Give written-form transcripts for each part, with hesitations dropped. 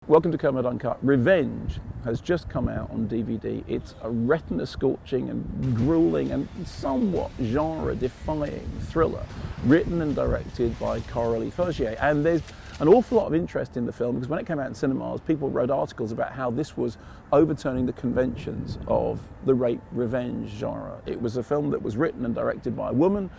Welcome to Kermode Uncut. Revenge has just come out on DVD. It's a retina-scorching and grueling and somewhat genre-defying thriller, written and directed by Coralie Fargeat. And there's an awful lot of interest in the film because when it came out in cinemas, people wrote articles about how this was overturning the conventions of the rape revenge genre. It was a film that was written and directed by a woman.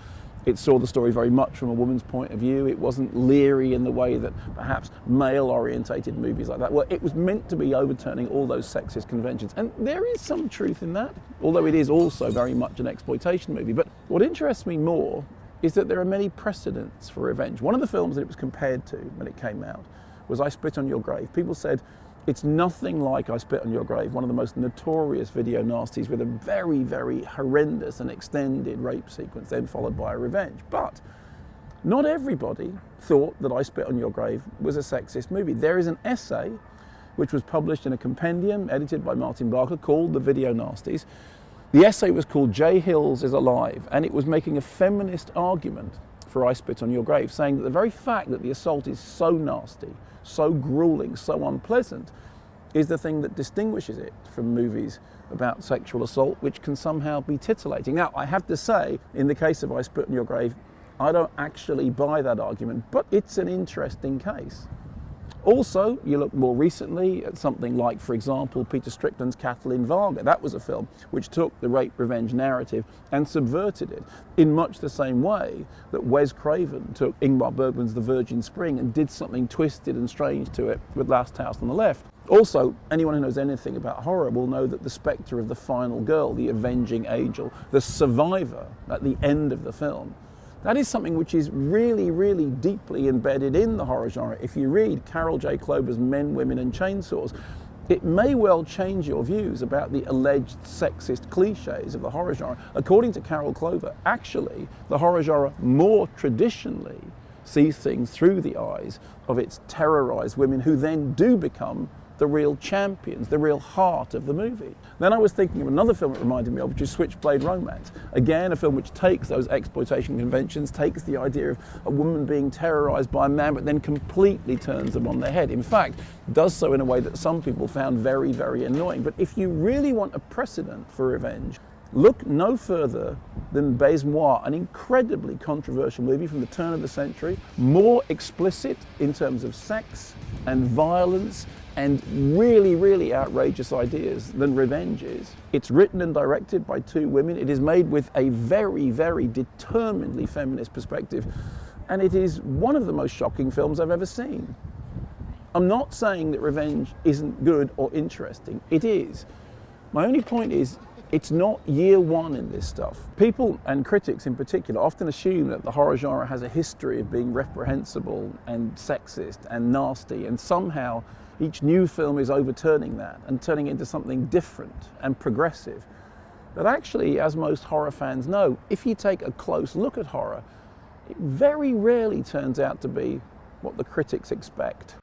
It saw the story very much from a woman's point of view. It wasn't leery in the way that perhaps male-orientated movies like that were. It was meant to be overturning all those sexist conventions. And there is some truth in that, although it is also very much an exploitation movie. But what interests me more is that there are many precedents for revenge. One of the films that it was compared to when it came out was I Spit on Your Grave. People said, it's nothing like I Spit on Your Grave, one of the most notorious video nasties with a very, very horrendous and extended rape sequence, then followed by a revenge. But not everybody thought that I Spit on Your Grave was a sexist movie. There is an essay which was published in a compendium edited by Martin Barker called The Video Nasties. The essay was called Jay Hills is Alive, and it was making a feminist argument for I Spit on Your Grave, saying that the very fact that the assault is so nasty, so grueling, so unpleasant, is the thing that distinguishes it from movies about sexual assault, which can somehow be titillating. Now, I have to say, in the case of I Spit on Your Grave, I don't actually buy that argument, but it's an interesting case. Also, you look more recently at something like, for example, Peter Strickland's Cattle in Varga. That was a film which took the rape revenge narrative and subverted it in much the same way that Wes Craven took Ingmar Bergman's The Virgin Spring and did something twisted and strange to it with Last House on the Left. Also, anyone who knows anything about horror will know that the spectre of the final girl, the avenging angel, the survivor at the end of the film, that is something which is really, really deeply embedded in the horror genre. If you read Carol J. Clover's Men, Women and Chainsaws, it may well change your views about the alleged sexist cliches of the horror genre. According to Carol Clover, actually, the horror genre more traditionally sees things through the eyes of its terrorized women who then do become the real champions, the real heart of the movie. Then I was thinking of another film it reminded me of, which is Switchblade Romance. Again, a film which takes those exploitation conventions, takes the idea of a woman being terrorized by a man, but then completely turns them on their head. In fact, does so in a way that some people found very, very annoying. But if you really want a precedent for revenge, look no further than Baisemois, an incredibly controversial movie from the turn of the century, more explicit in terms of sex and violence and really, really outrageous ideas than Revenge is. It's written and directed by two women. It is made with a very, very determinedly feminist perspective, and it is one of the most shocking films I've ever seen. I'm not saying that Revenge isn't good or interesting. It is. My only point is, it's not year one in this stuff. People, and critics in particular, often assume that the horror genre has a history of being reprehensible and sexist and nasty, and somehow each new film is overturning that and turning it into something different and progressive. But actually, as most horror fans know, if you take a close look at horror, it very rarely turns out to be what the critics expect.